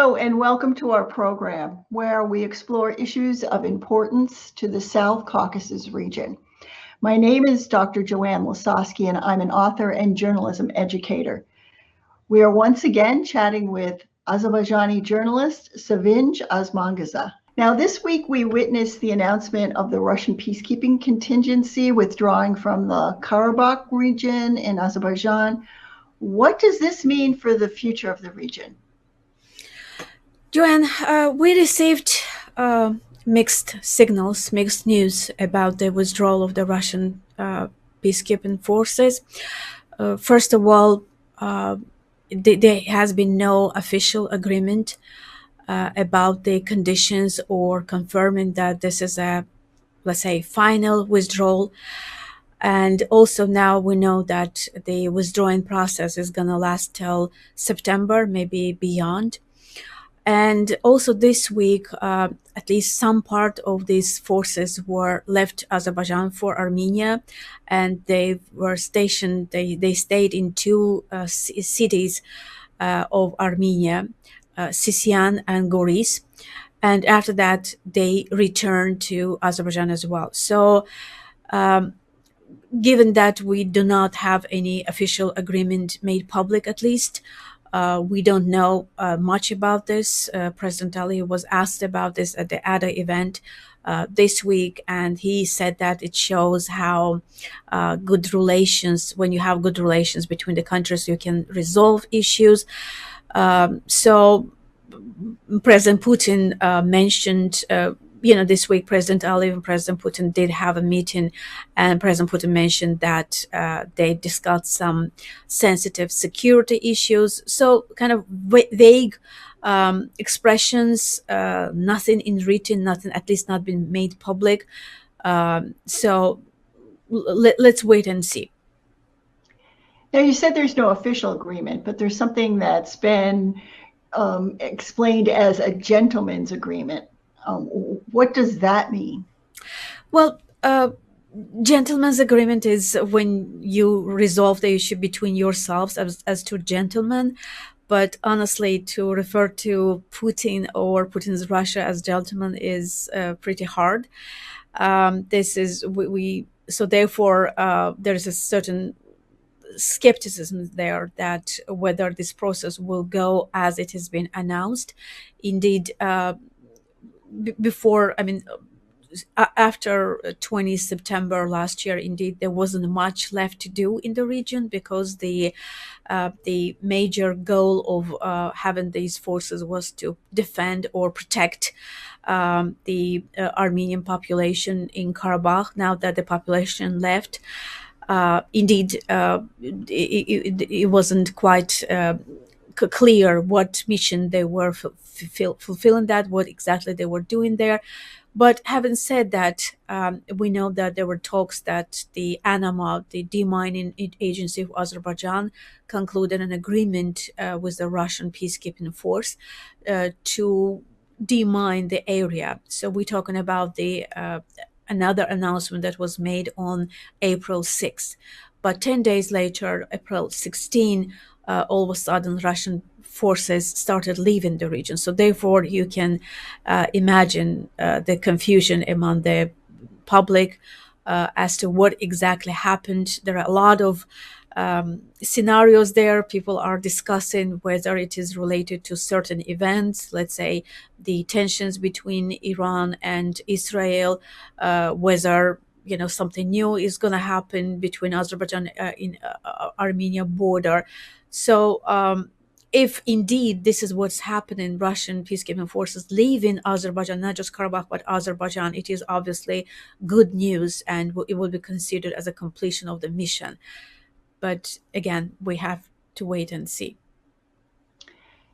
Hello and welcome to our program where we explore issues of importance to the South Caucasus region. My name is Dr. Joanne Lisosky and I'm an author and journalism educator. We are once again chatting with Azerbaijani journalist Sevinc Osmanqizi. Now this week we witnessed the announcement of the Russian peacekeeping contingency withdrawing from the Karabakh region in Azerbaijan. What does this mean for the future of the region? Joanne, we received mixed signals, mixed news about the withdrawal of the Russian peacekeeping forces. First of all, there has been no official agreement about the conditions or confirming that this is a, let's say, final withdrawal. And also now we know that the withdrawing process is going to last till September, maybe beyond. And also this week, at least some part of these forces were left Azerbaijan for Armenia, and they were stationed, they stayed in two cities of Armenia, Sisian and Goris. And after that, they returned to Azerbaijan as well. So given that we do not have any official agreement made public, at least, we don't know much about this. President Aliyev was asked about this at the ADA event this week, and he said that it shows how good relations, when you have good relations between the countries, you can resolve issues. So President Putin mentioned this week, President Aliyev and President Putin did have a meeting, and President Putin mentioned that they discussed some sensitive security issues. So kind of vague expressions, nothing in written, nothing, at least not been made public. So let's wait and see. Now, you said there's no official agreement, but there's something that's been explained as a gentleman's agreement. What does that mean? Well, gentleman's agreement is when you resolve the issue between yourselves as two gentlemen. But honestly, to refer to Putin or Putin's Russia as gentlemen is pretty hard. This is so therefore there is a certain skepticism there that whether this process will go as it has been announced. Indeed, after 20 September last year, indeed, there wasn't much left to do in the region because the major goal of having these forces was to defend or protect the Armenian population in Karabakh. Now that the population left, indeed, it wasn't quite clear what mission they were fulfilling, that what exactly they were doing there. But having said that, we know that there were talks that the ANAMA, the demining agency of Azerbaijan, concluded an agreement with the Russian peacekeeping force to demine the area. So we're talking about the another announcement that was made on April 6th. But 10 days later, April 16, all of a sudden Russian forces started leaving the region. So therefore you can imagine the confusion among the public as to what exactly happened. There are a lot of scenarios there. People are discussing whether it is related to certain events, let's say the tensions between Iran and Israel, whether something new is going to happen between Azerbaijan in Armenia border. So if indeed this is what's happening, Russian peacekeeping forces leaving Azerbaijan, not just Karabakh, but Azerbaijan, it is obviously good news and it will be considered as a completion of the mission. But again, we have to wait and see.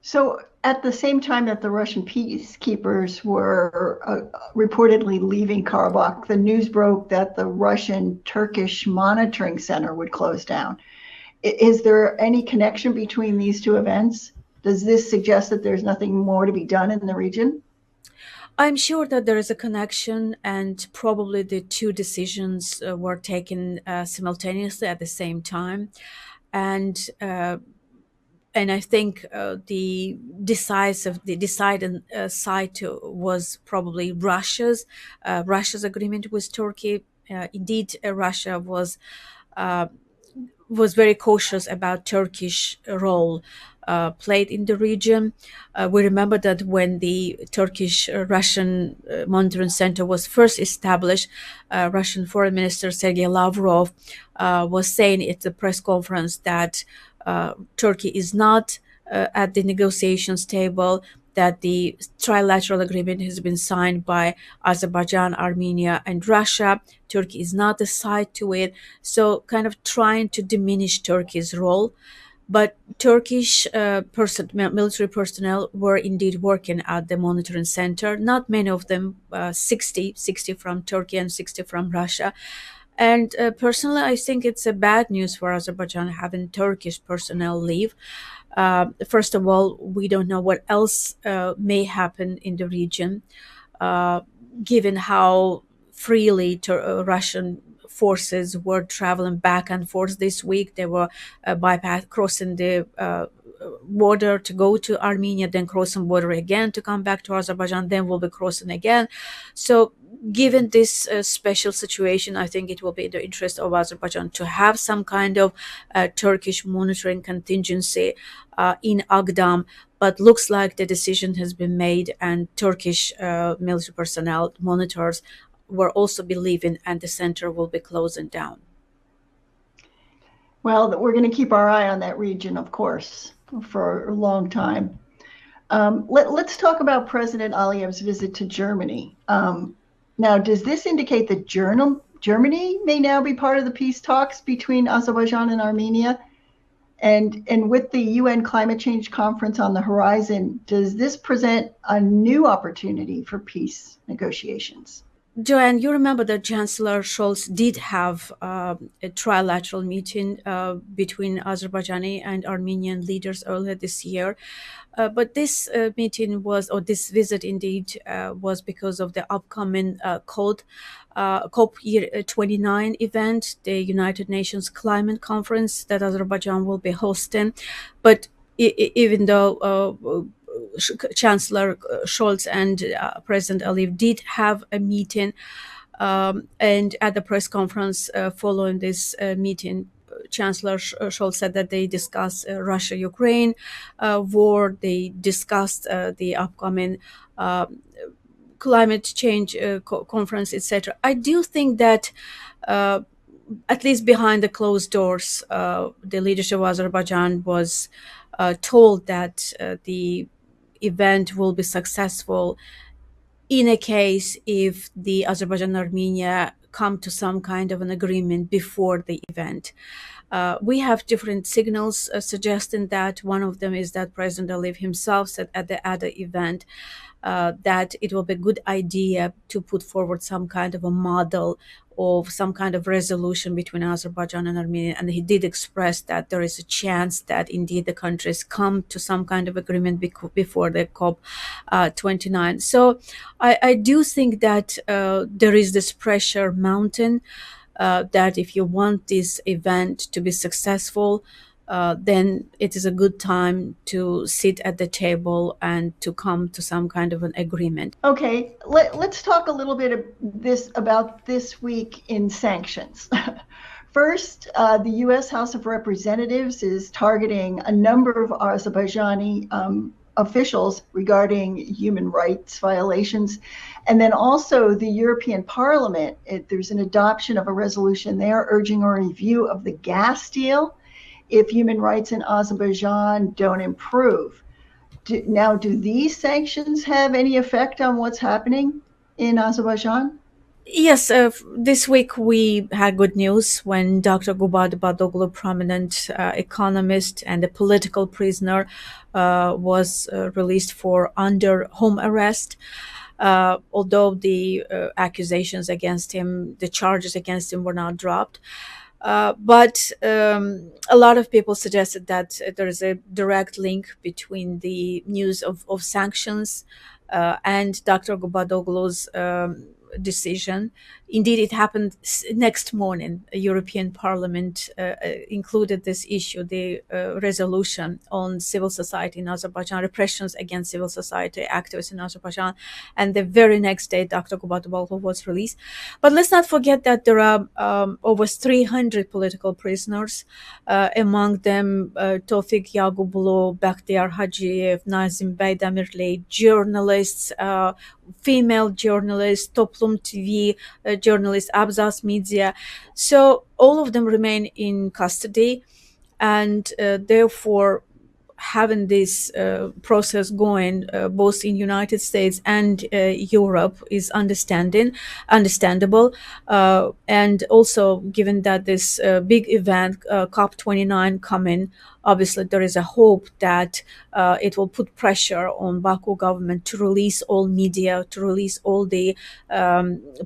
So at the same time that the Russian peacekeepers were reportedly leaving Karabakh, the news broke that the Russian-Turkish monitoring center would close down. Is there any connection between these two events? Does this suggest that there's nothing more to be done in the region? I'm sure that there is a connection, and probably the two decisions were taken simultaneously at the same time. And and I think the deciding side was probably Russia's agreement with Turkey. Indeed, Russia was very cautious about Turkish role played in the region. We remember that when the Turkish-Russian monitoring center was first established, Russian Foreign Minister Sergei Lavrov was saying at the press conference that Turkey is not at the negotiations table, that the trilateral agreement has been signed by Azerbaijan, Armenia, and Russia. Turkey is not a side to it, so kind of trying to diminish Turkey's role. But Turkish military personnel were indeed working at the monitoring center. Not many of them, 60 from Turkey and 60 from Russia. And personally, I think it's a bad news for Azerbaijan having Turkish personnel leave. First of all, we don't know what else may happen in the region, given how freely Russian forces were traveling back and forth this week. They were crossing the border to go to Armenia, then crossing border again to come back to Azerbaijan, then we'll be crossing again. So given this special situation, I think it will be in the interest of Azerbaijan to have some kind of Turkish monitoring contingency in Agdam, but looks like the decision has been made, and Turkish military personnel monitors were also be leaving, and the center will be closing down. Well, we're going to keep our eye on that region, of course, for a long time. Let's talk about President Aliyev's visit to Germany. Now, does this indicate that Germany may now be part of the peace talks between Azerbaijan and Armenia? And with the UN climate change conference on the horizon, does this present a new opportunity for peace negotiations? Joanne, you remember that Chancellor Scholz did have a trilateral meeting between Azerbaijani and Armenian leaders earlier this year. But this meeting this visit indeed was because of the upcoming COP29 event, the United Nations Climate Conference that Azerbaijan will be hosting. But even though Chancellor Scholz and President Aliyev did have a meeting, and at the press conference following this meeting, Chancellor Scholz said that they discussed Russia-Ukraine war. They discussed the upcoming climate change conference, etc. I do think that at least behind the closed doors, the leadership of Azerbaijan was told that the event will be successful in a case if the Azerbaijan and Armenia come to some kind of an agreement before the event. We have different signals suggesting that. One of them is that President Aliyev himself said at the other event that it will be a good idea to put forward some kind of a model of some kind of resolution between Azerbaijan and Armenia. And he did express that there is a chance that indeed the countries come to some kind of agreement before the COP29. So I do think that there is this pressure mountain that if you want this event to be successful, then it is a good time to sit at the table and to come to some kind of an agreement. Okay, let's talk a little bit about this week in sanctions. First, the U.S. House of Representatives is targeting a number of Azerbaijani officials regarding human rights violations. And then also the European Parliament, there's an adoption of a resolution there urging a review of the gas deal if human rights in Azerbaijan don't improve. Do these sanctions have any effect on what's happening in Azerbaijan? Yes, this week we had good news when Dr. Gubad Badoglu, prominent economist and a political prisoner, was released under home arrest. Although the accusations against him, the charges against him were not dropped. But a lot of people suggested that there is a direct link between the news of sanctions and Dr. Gubadoglu's decision. Indeed, it happened next morning. European Parliament included this issue, the resolution on civil society in Azerbaijan, repressions against civil society activists in Azerbaijan, and the very next day, Dr. Kubatbalov was released. But let's not forget that there are over 300 political prisoners, among them Tofik Yagublu, Bakhtiar Hajiev, Nazim Beydamirli, journalists, female journalists, Toplum TV journalists, Abzas Media. So all of them remain in custody, and therefore having this process going both in United States and Europe is understandable, and also given that this big event COP29 coming, obviously there is a hope that it will put pressure on Baku government to release all media, to release all the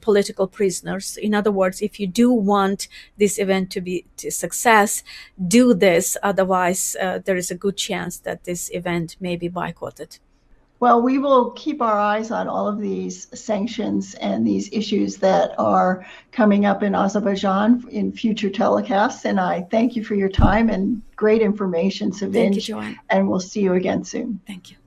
political prisoners. In other words, if you do want this event to be a success, do this. Otherwise, there is a good chance that this event may be boycotted. Well, we will keep our eyes on all of these sanctions and these issues that are coming up in Azerbaijan in future telecasts. And I thank you for your time and great information, Sevinc. Thank you, Joanne. And we'll see you again soon. Thank you.